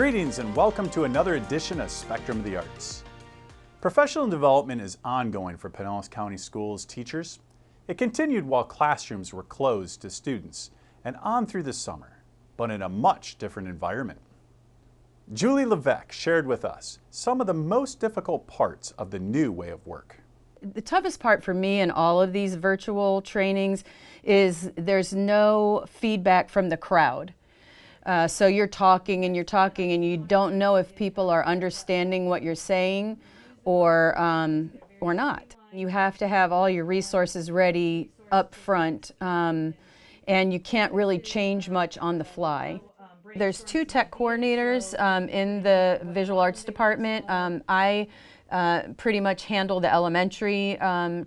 Greetings and welcome to another edition of Spectrum of the Arts. Professional development is ongoing for Pinellas County Schools teachers. It continued while classrooms were closed to students and on through the summer, but in a much different environment. Julie Levesque shared with us some of the most difficult parts of the new way of work. The toughest part for me in all of these virtual trainings is there's no feedback from the crowd. So you're talking and you don't know if people are understanding what you're saying or not. You have to have all your resources ready up front, and you can't really change much on the fly. There's two tech coordinators in the visual arts department. I pretty much handle the elementary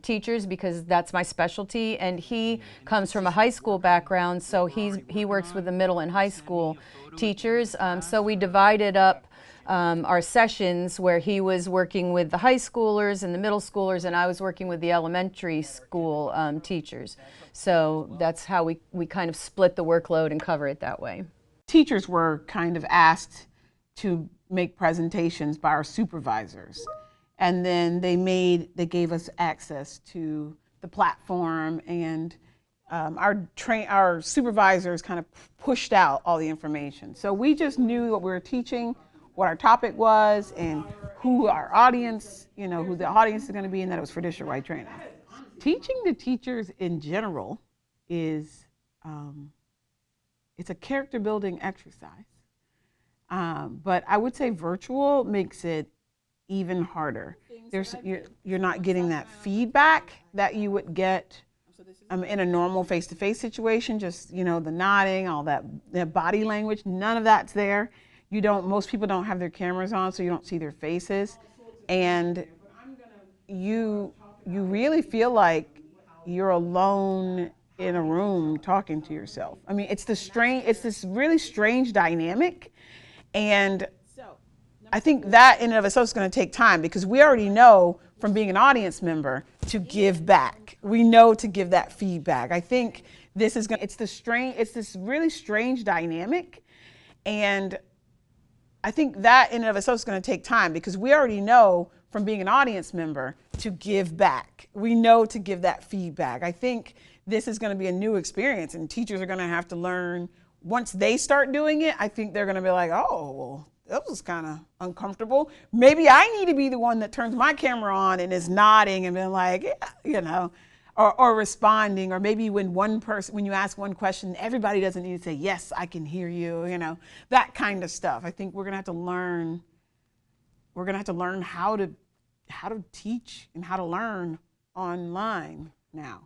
teachers because that's my specialty, and he comes from a high school background, so he works with the middle and high school teachers. So we divided up our sessions where he was working with the high schoolers and the middle schoolers, and I was working with the elementary school teachers. So that's how we kind of split the workload and cover it that way. Teachers were kind of asked to make presentations by our supervisors. And then they gave us access to the platform, and our supervisors kind of pushed out all the information. So we just knew what we were teaching, what our topic was, and who our audience, who the audience is going to be, and that it was for district-wide training. Teaching the teachers in general is, it's a character building exercise. But I would say virtual makes it even harder. You're not getting that feedback that you would get in a normal face-to-face situation. Just the nodding, all that, the body language, none of that's there. Most people don't have their cameras on, so you don't see their faces, and you really feel like you're alone in a room talking to yourself. I mean, it's this really strange dynamic, and I think that in and of itself is going to take time, because we already know from being an audience member to give back. We know to give that feedback. I think it's this really strange dynamic, and I think that in and of itself is going to take time, because we already know from being an audience member to give back. We know to give that feedback. I think this is going to be a new experience, and teachers are going to have to learn. Once they start doing it, I think they're going to be like, oh, well, that was kind of uncomfortable. Maybe I need to be the one that turns my camera on and is nodding and being like, yeah, or responding. Or maybe when you ask one question, everybody doesn't need to say, yes, I can hear you, that kind of stuff. I think we're going to have to learn. We're going to have to learn how to teach and how to learn online now.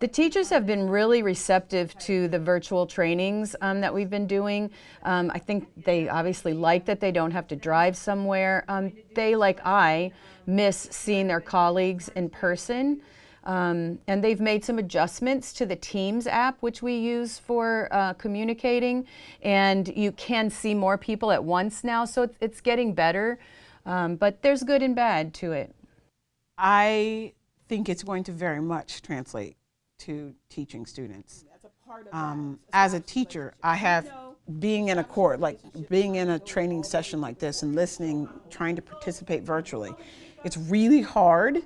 The teachers have been really receptive to the virtual trainings that we've been doing. I think they obviously like that they don't have to drive somewhere. They, like I, miss seeing their colleagues in person. And they've made some adjustments to the Teams app, which we use for communicating. And you can see more people at once now, so it's getting better. But there's good and bad to it. I think it's going to very much translate to teaching students. As a teacher, I have, being in a court, like being in a training session like this and listening, trying to participate virtually, it's really hard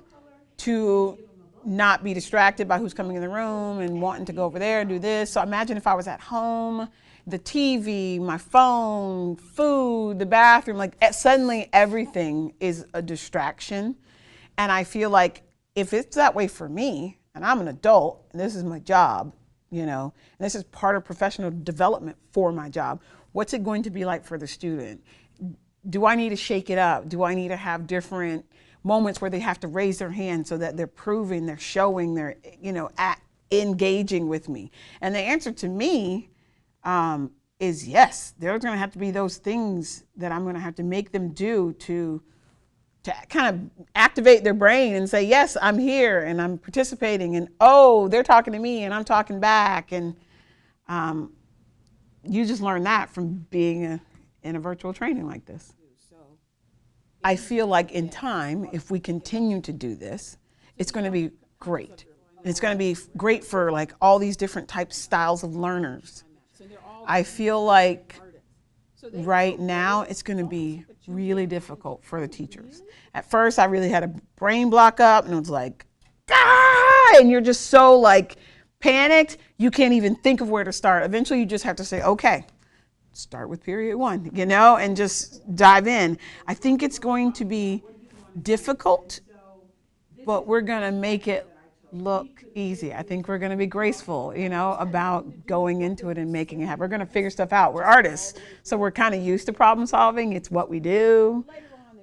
to not be distracted by who's coming in the room and wanting to go over there and do this. So imagine if I was at home, the TV, my phone, food, the bathroom, like suddenly everything is a distraction. And I feel like if it's that way for me, and I'm an adult, and this is my job, and this is part of professional development for my job, what's it going to be like for the student? Do I need to shake it up? Do I need to have different moments where they have to raise their hand so that they're proving, they're showing, they're, engaging with me? And the answer to me is yes. There's going to have to be those things that I'm going to have to make them do to kind of activate their brain and say, yes, I'm here and I'm participating, and oh, they're talking to me and I'm talking back. And you just learn that from being in a virtual training like this. I feel like in time, if we continue to do this, it's going to be great. It's going to be great for like all these different styles of learners. I feel like right now it's going to be really difficult for the teachers. At first, I really had a brain block up, and it was like, ah! And you're just so like panicked, you can't even think of where to start. Eventually, you just have to say, okay, start with period 1, you know, and just dive in. I think it's going to be difficult, but we're going to make it look easy. I think we're going to be graceful, you know, about going into it and making it happen. We're going to figure stuff out. We're artists, so we're kind of used to problem solving. It's what we do,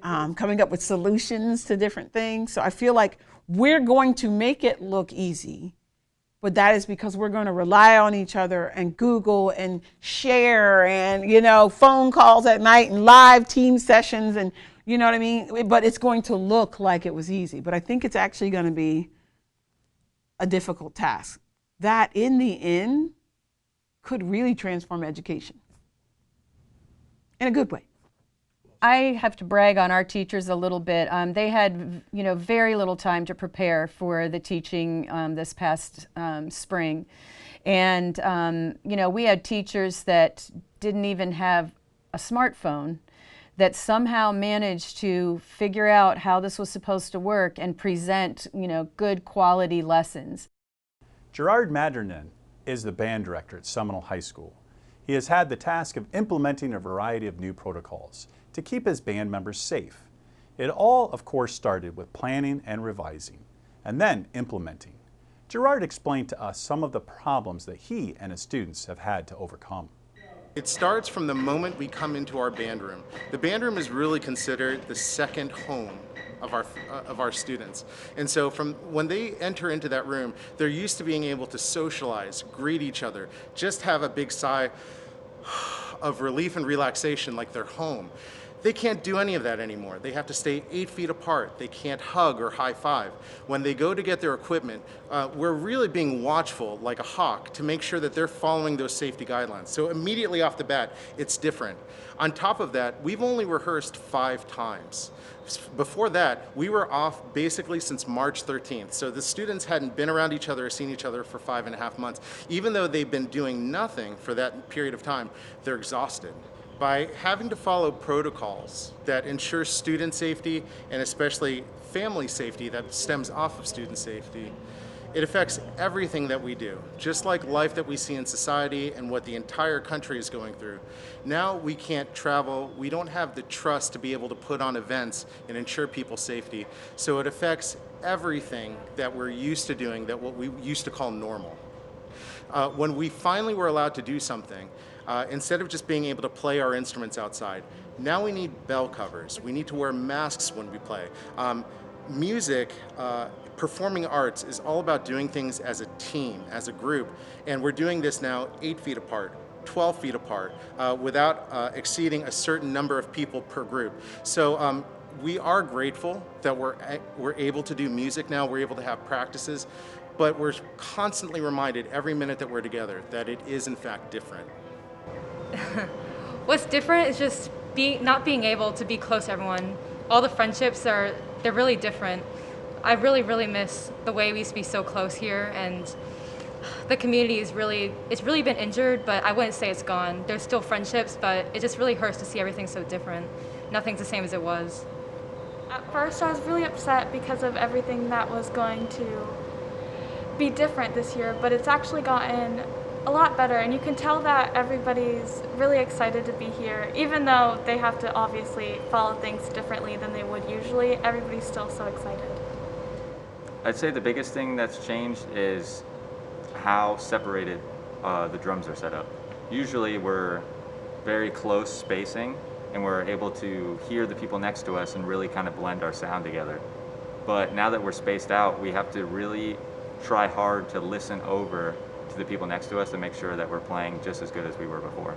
coming up with solutions to different things. So I feel like we're going to make it look easy, but that is because we're going to rely on each other and Google and share and, you know, phone calls at night and live team sessions and, you know what I mean? But it's going to look like it was easy. But I think it's actually going to be a difficult task that in the end could really transform education in a good way. I have to brag on our teachers a little bit. They had, you know, very little time to prepare for the teaching this past spring. And, you know, we had teachers that didn't even have a smartphone that somehow managed to figure out how this was supposed to work and present, you know, good quality lessons. Gerard Madrinan is the band director at Seminole High School. He has had the task of implementing a variety of new protocols to keep his band members safe. It all, of course, started with planning and revising, and then implementing. Gerard explained to us some of the problems that he and his students have had to overcome. It starts from the moment we come into our band room. The band room is really considered the second home of our students. And so from when they enter into that room, they're used to being able to socialize, greet each other, just have a big sigh of relief and relaxation like they're home. They can't do any of that anymore. They have to stay 8 feet apart. They can't hug or high five. When they go to get their equipment, we're really being watchful like a hawk to make sure that they're following those safety guidelines. So immediately off the bat, it's different. On top of that, we've only rehearsed 5 times. Before that, we were off basically since March 13th. So the students hadn't been around each other or seen each other for 5.5 months. Even though they've been doing nothing for that period of time, they're exhausted. By having to follow protocols that ensure student safety and especially family safety that stems off of student safety, it affects everything that we do, just like life that we see in society and what the entire country is going through. Now we can't travel, we don't have the trust to be able to put on events and ensure people's safety, so it affects everything that we're used to doing, that what we used to call normal. When we finally were allowed to do something, instead of just being able to play our instruments outside, now we need bell covers. We need to wear masks when we play. Music, performing arts is all about doing things as a team, as a group, and we're doing this now 8 feet apart, 12 feet apart, without exceeding a certain number of people per group. So we are grateful that we're able to do music now, we're able to have practices, but we're constantly reminded every minute that we're together that it is in fact different. What's different is just not being able to be close to everyone. All the friendships they're really different. I really miss the way we used to be so close here, and the community is it's really been injured, but I wouldn't say it's gone. There's still friendships, but it just really hurts to see everything so different. Nothing's the same as it was. At first I was really upset because of everything that was going to be different this year, but it's actually gotten a lot better, and you can tell that everybody's really excited to be here. Even though they have to obviously follow things differently than they would usually, everybody's still so excited. I'd say the biggest thing that's changed is how separated the drums are set up. Usually we're very close spacing and we're able to hear the people next to us and really kind of blend our sound together. But now that we're spaced out, we have to really try hard to listen over to the people next to us to make sure that we're playing just as good as we were before.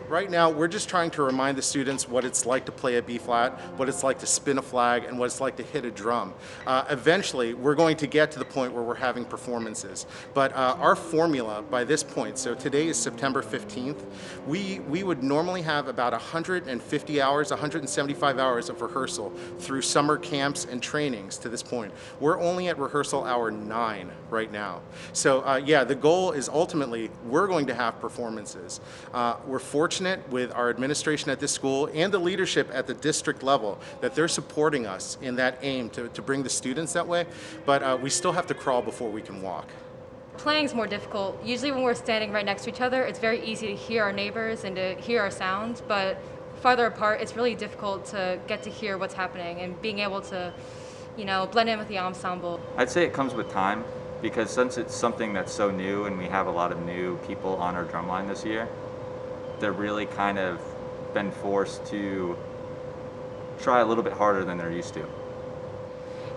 Right now, we're just trying to remind the students what it's like to play a B-flat, what it's like to spin a flag, and what it's like to hit a drum. Eventually, we're going to get to the point where we're having performances. But our formula by this point, so today is September 15th, we would normally have about 150 hours, 175 hours of rehearsal through summer camps and trainings to this point. We're only at rehearsal hour 9 right now. So yeah, the goal is ultimately we're going to have performances. We're fortunate with our administration at this school and the leadership at the district level that they're supporting us in that aim to bring the students that way, but we still have to crawl before we can walk. Playing is more difficult. Usually when we're standing right next to each other, it's very easy to hear our neighbors and to hear our sounds, but farther apart, it's really difficult to get to hear what's happening and being able to, blend in with the ensemble. I'd say it comes with time, because since it's something that's so new and we have a lot of new people on our drumline this year, they're really kind of been forced to try a little bit harder than they're used to.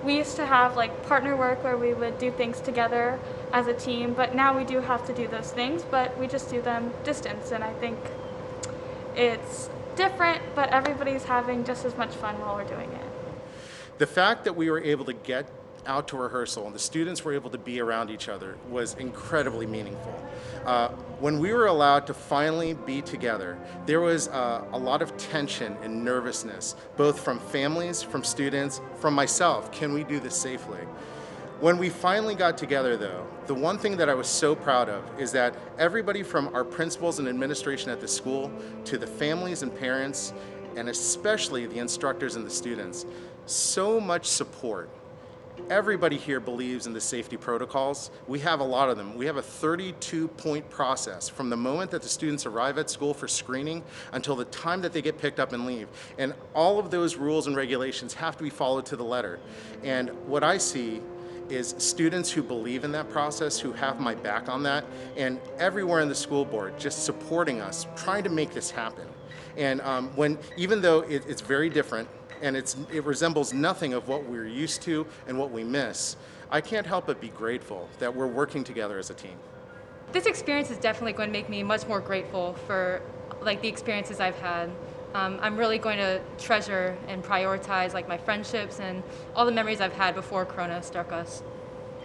We used to have partner work where we would do things together as a team, but now we do have to do those things, but we just do them distance, and I think it's different, but everybody's having just as much fun while we're doing it. The fact that we were able to get out to rehearsal and the students were able to be around each other was incredibly meaningful. When we were allowed to finally be together, there was a lot of tension and nervousness, both from families, from students, from myself. Can we do this safely? When we finally got together, though, the one thing that I was so proud of is that everybody from our principals and administration at the school to the families and parents, and especially the instructors and the students, so much support. Everybody here believes in the safety protocols. We have a lot of them. We have a 32-point process from the moment that the students arrive at school for screening until the time that they get picked up and leave. And all of those rules and regulations have to be followed to the letter. And what I see is students who believe in that process, who have my back on that, and everywhere in the school board just supporting us, trying to make this happen. And even though it's very different, and it resembles nothing of what we're used to and what we miss, I can't help but be grateful that we're working together as a team. This experience is definitely going to make me much more grateful for the experiences I've had. I'm really going to treasure and prioritize my friendships and all the memories I've had before Corona struck us,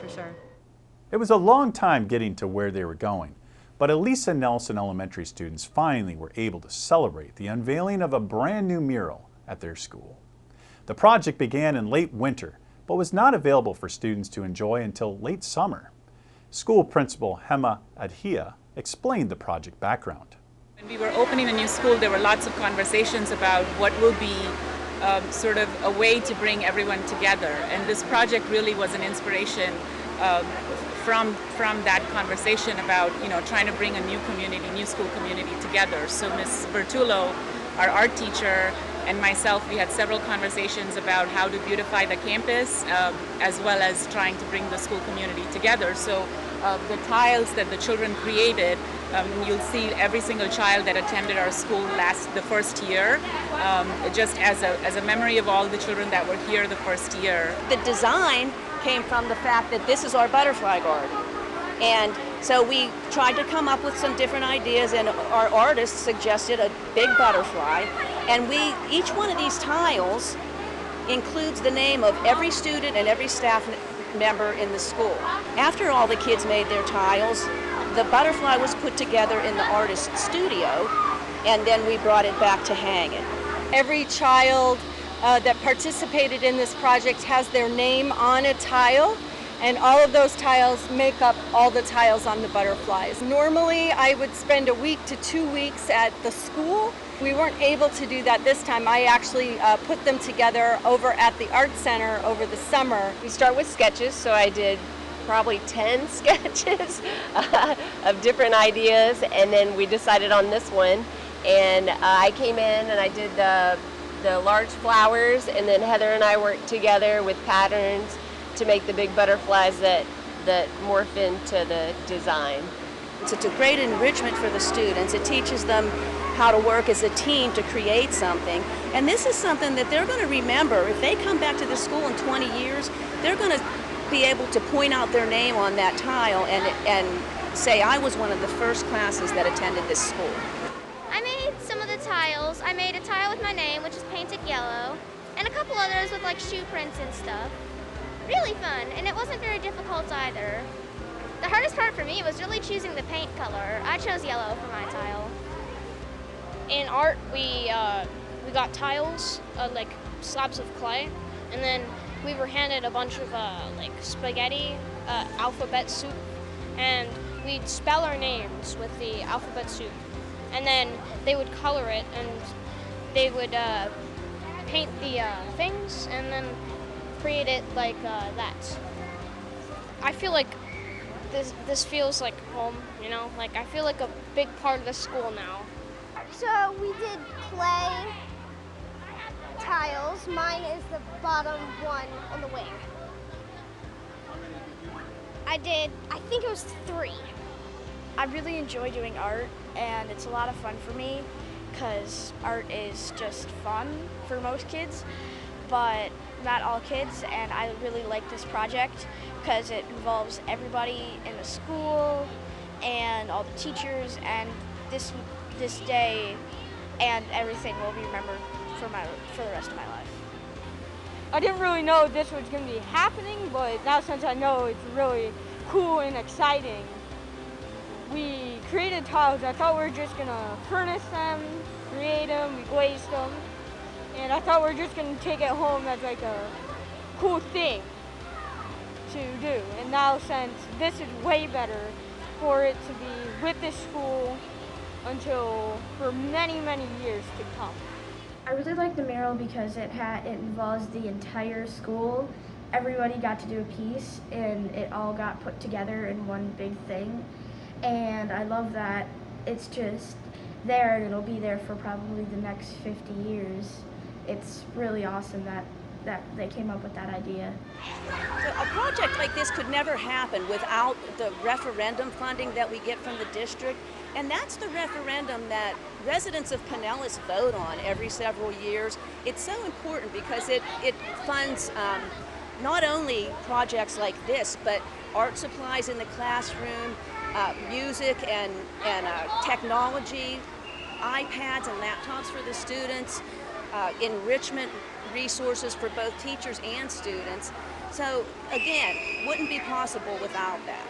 for sure. It was a long time getting to where they were going, but Elisa Nelson Elementary students finally were able to celebrate the unveiling of a brand new mural at their school. The project began in late winter, but was not available for students to enjoy until late summer. School principal Hema Adhia explained the project background. When we were opening a new school, there were lots of conversations about what will be sort of a way to bring everyone together. And this project really was an inspiration from that conversation about trying to bring a new community, new school community together. So Ms. Vertullo, our art teacher, and myself, we had several conversations about how to beautify the campus as well as trying to bring the school community together. So the tiles that the children created, you'll see every single child that attended our school the first year, just as a memory of all the children that were here the first year. The design came from the fact that this is our butterfly garden. And so we tried to come up with some different ideas, and our artist suggested a big butterfly. And each one of these tiles includes the name of every student and every staff member in the school. After all the kids made their tiles, the butterfly was put together in the artist's studio, and then we brought it back to hang it. Every child that participated in this project has their name on a tile, and all of those tiles make up all the tiles on the butterflies. Normally, I would spend a week to 2 weeks at the school. We weren't able to do that this time. I actually put them together over at the Art Center over the summer. We start with sketches, so I did probably 10 sketches of different ideas, and then we decided on this one. And I came in and I did the large flowers, and then Heather and I worked together with patterns to make the big butterflies that morph into the design. It's a great enrichment for the students. It teaches them how to work as a team to create something. And this is something that they're going to remember. If they come back to the school in 20 years, they're going to be able to point out their name on that tile and say, I was one of the first classes that attended this school. I made some of the tiles. I made a tile with my name, which is painted yellow, and a couple others with shoe prints and stuff. Really fun, and it wasn't very difficult either. The hardest part for me was really choosing the paint color. I chose yellow for my tile. In art, we got tiles, like slabs of clay, and then we were handed a bunch of spaghetti, alphabet soup, and we'd spell our names with the alphabet soup, and then they would color it, and they would paint the things, and then create it like that. I feel like this feels like home, you know? Like I feel like a big part of the school now. So we did clay tiles. Mine is the bottom one on the wing. I think it was 3. I really enjoy doing art, and it's a lot of fun for me because art is just fun for most kids, but not all kids, and I really like this project because it involves everybody in the school and all the teachers, and this day and everything will be remembered for the rest of my life. I didn't really know this was going to be happening, but now since I know, it's really cool and exciting. We created tiles. I thought we were just going to furnish them, create them, we glazed them, and I thought we were just going to take it home as like a cool thing to do. And now since this is way better for it to be with this school for many, many years to come. I really like the mural because it involves the entire school. Everybody got to do a piece and it all got put together in one big thing. And I love that it's just there and it'll be there for probably the next 50 years. It's really awesome that they came up with that idea. So a project like this could never happen without the referendum funding that we get from the district. And that's the referendum that residents of Pinellas vote on every several years. It's so important because it funds not only projects like this, but art supplies in the classroom, music and technology, iPads and laptops for the students, enrichment resources for both teachers and students. So again, wouldn't be possible without that.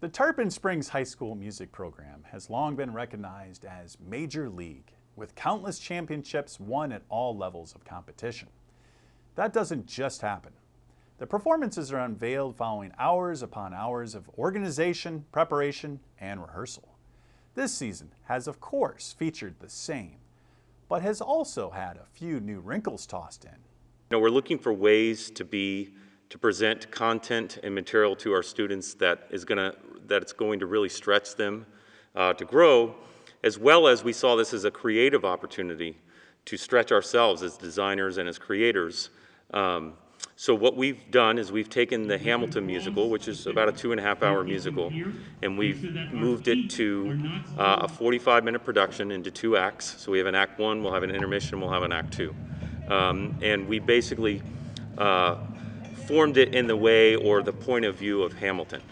The Tarpon Springs High School music program has long been recognized as Major League, with countless championships won at all levels of competition. That doesn't just happen. The performances are unveiled following hours upon hours of organization, preparation, and rehearsal. This season has, of course, featured the same, but has also had a few new wrinkles tossed in. You know, we're looking for ways to present content and material to our students that it's going to really stretch them to grow, as well as we saw this as a creative opportunity to stretch ourselves as designers and as creators. So what we've done is we've taken the Hamilton musical, which is about a 2.5-hour musical, and we've moved it to a 45-minute production into 2 acts. So we have an Act 1, we'll have an intermission, we'll have an Act 2. And we basically formed it in the way or the point of view of Hamilton.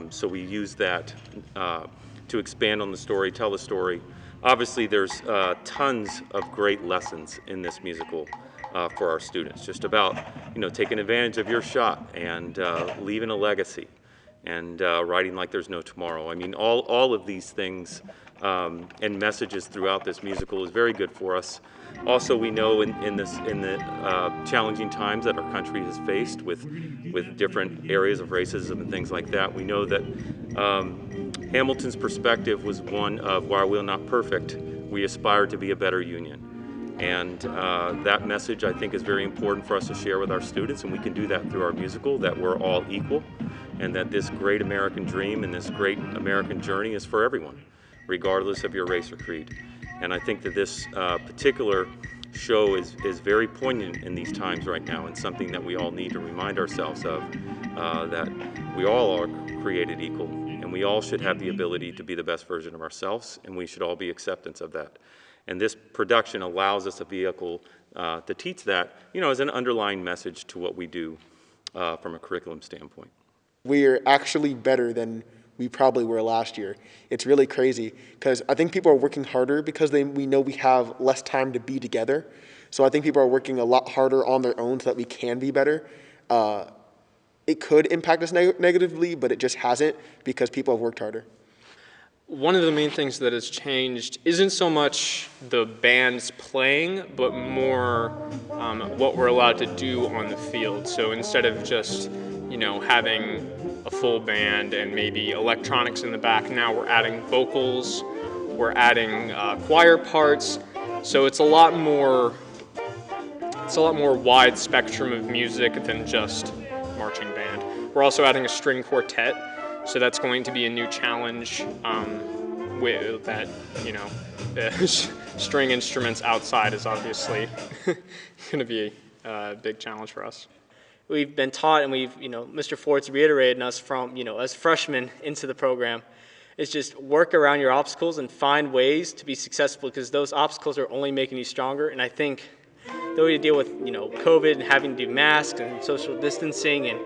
So we use that to expand on the story, tell the story. Obviously there's tons of great lessons in this musical for our students, just about taking advantage of your shot and leaving a legacy and writing like there's no tomorrow. I mean, all of these things and messages throughout this musical is very good for us. Also, we know in the challenging times that our country has faced with different areas of racism and things like that, we know that Hamilton's perspective was one of, while we're not perfect, we aspire to be a better union. And that message, I think, is very important for us to share with our students, and we can do that through our musical, that we're all equal, and that this great American dream and this great American journey is for everyone, regardless of your race or creed. And I think that this particular show is very poignant in these times right now, and something that we all need to remind ourselves of, that we all are created equal, and we all should have the ability to be the best version of ourselves, and we should all be acceptance of that. And this production allows us a vehicle to teach that, as an underlying message to what we do from a curriculum standpoint. We're actually better than we probably were last year. It's really crazy because I think people are working harder because we know we have less time to be together. So I think people are working a lot harder on their own so that we can be better. It could impact us negatively, but it just hasn't because people have worked harder. One of the main things that has changed isn't so much the bands playing, but more what we're allowed to do on the field. So instead of just, having a full band and maybe electronics in the back. Now we're adding vocals, we're adding choir parts, so it's a lot more wide spectrum of music than just marching band. We're also adding a string quartet, so that's going to be a new challenge with that, you know, string instruments outside is obviously going to be a big challenge for us. We've been taught, and we've, Mr. Ford's reiterated us from, as freshmen into the program, is just work around your obstacles and find ways to be successful, because those obstacles are only making you stronger. And I think the way to deal with, COVID and having to do masks and social distancing and,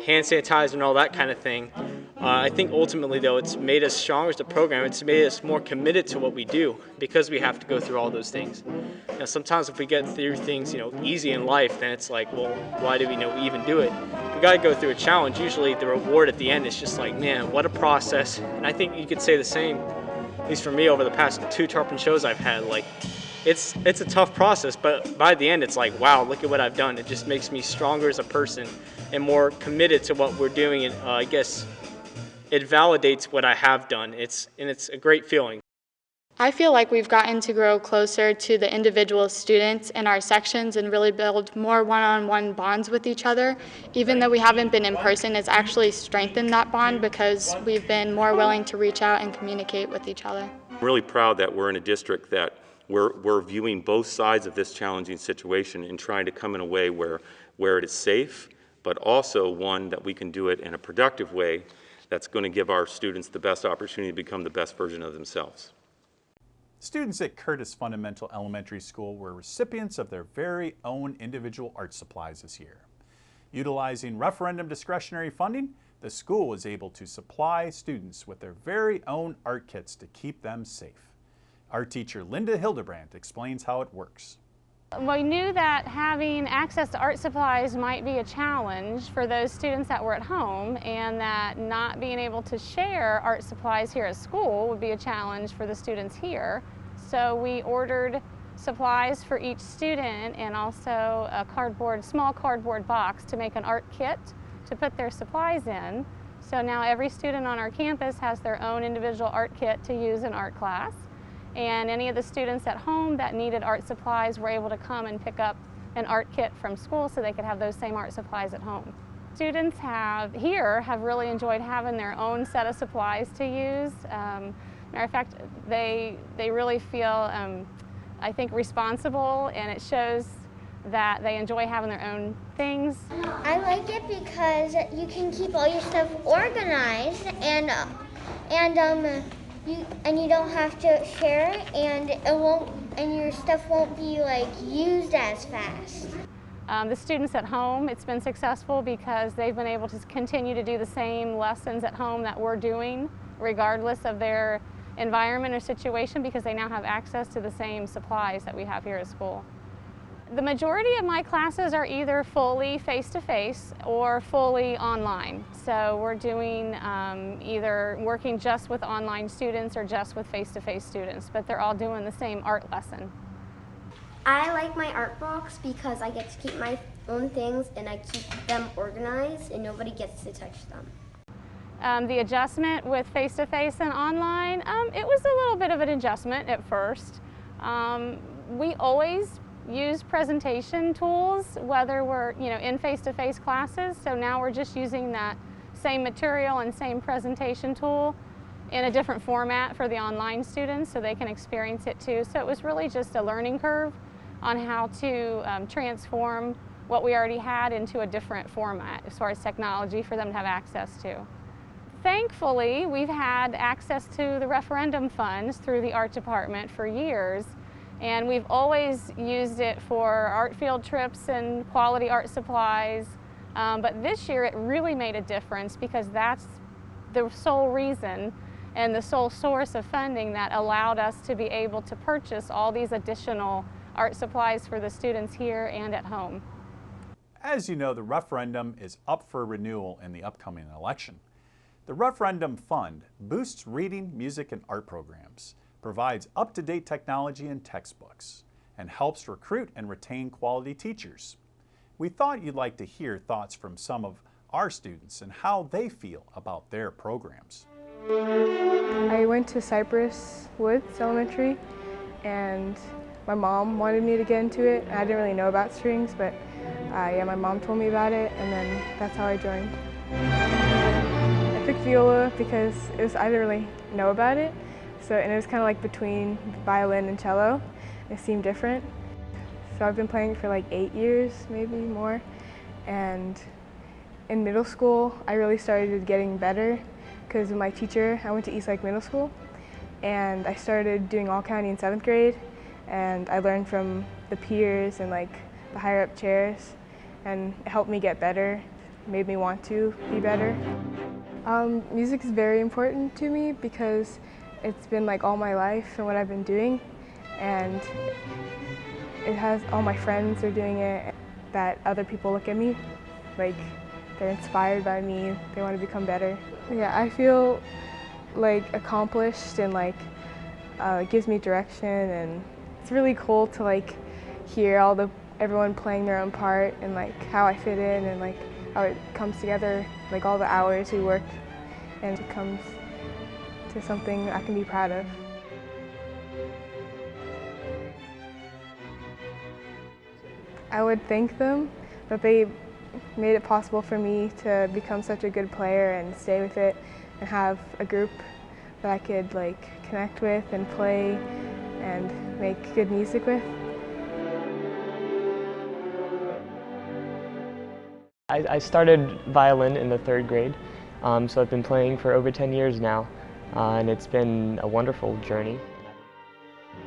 hand sanitizer and all that kind of thing, I think ultimately, though, it's made us stronger as a program. It's made us more committed to what we do because we have to go through all those things. Now, sometimes if we get through things, easy in life, then it's like, well, why do we even do it? We got to go through a challenge. Usually the reward at the end is just like, man, what a process. And I think you could say the same, at least for me, over the past 2 Tarpon shows I've had. Like, it's a tough process, but by the end, it's like, wow, look at what I've done. It just makes me stronger as a person and more committed to what we're doing. And I guess it validates what I have done. It's a great feeling. I feel like we've gotten to grow closer to the individual students in our sections and really build more one-on-one bonds with each other. Even though we haven't been in person, it's actually strengthened that bond because we've been more willing to reach out and communicate with each other. I'm really proud that we're in a district that we're viewing both sides of this challenging situation and trying to come in a way where it is safe, but also one that we can do it in a productive way that's going to give our students the best opportunity to become the best version of themselves. Students at Curtis Fundamental Elementary School were recipients of their very own individual art supplies this year. Utilizing referendum discretionary funding, the school was able to supply students with their very own art kits to keep them safe. Art teacher Linda Hildebrandt explains how it works. We knew that having access to art supplies might be a challenge for those students that were at home, and that not being able to share art supplies here at school would be a challenge for the students here. So we ordered supplies for each student and also a small cardboard box to make an art kit to put their supplies in. So now every student on our campus has their own individual art kit to use in art class. And any of the students at home that needed art supplies were able to come and pick up an art kit from school so they could have those same art supplies at home. Students have really enjoyed having their own set of supplies to use. Matter of fact, they really feel, I think, responsible, and it shows that they enjoy having their own things. I like it because you can keep all your stuff organized and you don't have to share it, and your stuff won't be used as fast. The students at home, it's been successful because they've been able to continue to do the same lessons at home that we're doing, regardless of their environment or situation, because they now have access to the same supplies that we have here at school. The majority of my classes are either fully face-to-face or fully online. So we're doing either working just with online students or just with face-to-face students, but they're all doing the same art lesson. I like my art box because I get to keep my own things and I keep them organized and nobody gets to touch them. The adjustment with face-to-face and online, it was a little bit of an adjustment at first. We always use presentation tools, whether we're in face-to-face classes. So now we're just using that same material and same presentation tool in a different format for the online students so they can experience it too. So it was really just a learning curve on how to transform what we already had into a different format as far as technology for them to have access to. Thankfully, we've had access to the referendum funds through the art department for years. And we've always used it for art field trips and quality art supplies. But this year it really made a difference because that's the sole reason and the sole source of funding that allowed us to be able to purchase all these additional art supplies for the students here and at home. As you know, the referendum is up for renewal in the upcoming election. The referendum fund boosts reading, music, and art programs, provides up-to-date technology and textbooks, and helps recruit and retain quality teachers. We thought you'd like to hear thoughts from some of our students and how they feel about their programs. I went to Cypress Woods Elementary, and my mom wanted me to get into it. I didn't really know about strings, but yeah, my mom told me about it, and then that's how I joined. I picked viola because I didn't really know about it, and it was kind of like between violin and cello. It seemed different. So I've been playing for like 8 years, maybe more, and in middle school I really started getting better because of my teacher. I went to Eastlake Middle School, and I started doing all county in 7th grade, and I learned from the peers and like the higher up chairs, and it helped me get better, made me want to be better. Music is very important to me because it's been like all my life and what I've been doing, and it has all my friends are doing it, that other people look at me like they're inspired by me, they want to become better. Yeah, I feel like accomplished and like it gives me direction, and it's really cool to like hear everyone playing their own part and like how I fit in and like how it comes together, like all the hours we work, and it comes to something I can be proud of. I would thank them that they made it possible for me to become such a good player and stay with it and have a group that I could like connect with and play and make good music with. I started violin in the 3rd grade, so I've been playing for over 10 years now, and it's been a wonderful journey.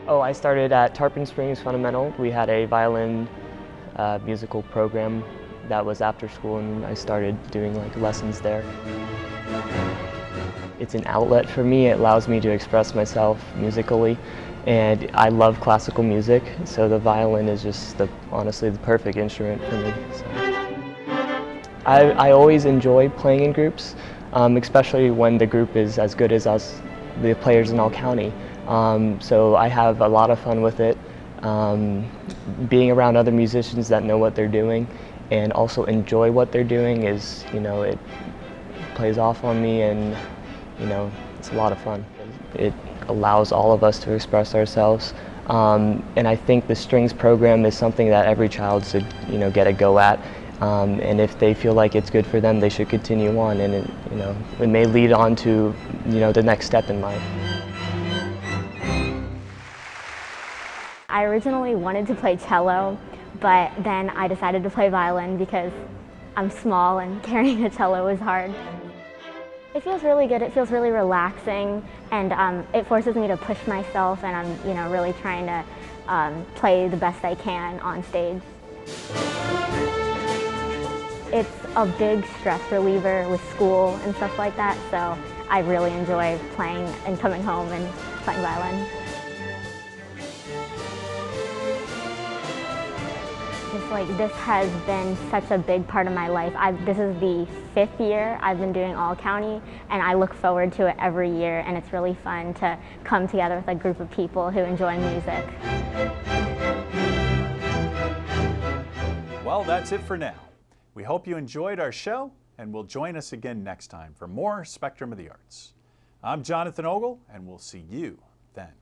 Oh, I started at Tarpon Springs Fundamental. We had a violin musical program that was after school, and I started doing like lessons there. It's an outlet for me. It allows me to express myself musically, and I love classical music, so the violin is just honestly the perfect instrument for me. So. I always enjoy playing in groups, especially when the group is as good as us, the players in all county. So I have a lot of fun with it, being around other musicians that know what they're doing and also enjoy what they're doing is, it plays off on me, and, it's a lot of fun. It allows all of us to express ourselves, and I think the strings program is something that every child should, get a go at, and if they feel like it's good for them, they should continue on, and it may lead on to, the next step in life. I originally wanted to play cello, but then I decided to play violin because I'm small and carrying a cello is hard. It feels really good, it feels really relaxing, and it forces me to push myself, and I'm really trying to play the best I can on stage. It's a big stress reliever with school and stuff like that, so I really enjoy playing and coming home and playing violin. This has been such a big part of my life. This is the 5th year I've been doing all county, and I look forward to it every year, and it's really fun to come together with a group of people who enjoy music. Well, that's it for now. We hope you enjoyed our show, and will join us again next time for more Spectrum of the Arts. I'm Jonathan Ogle, and we'll see you then.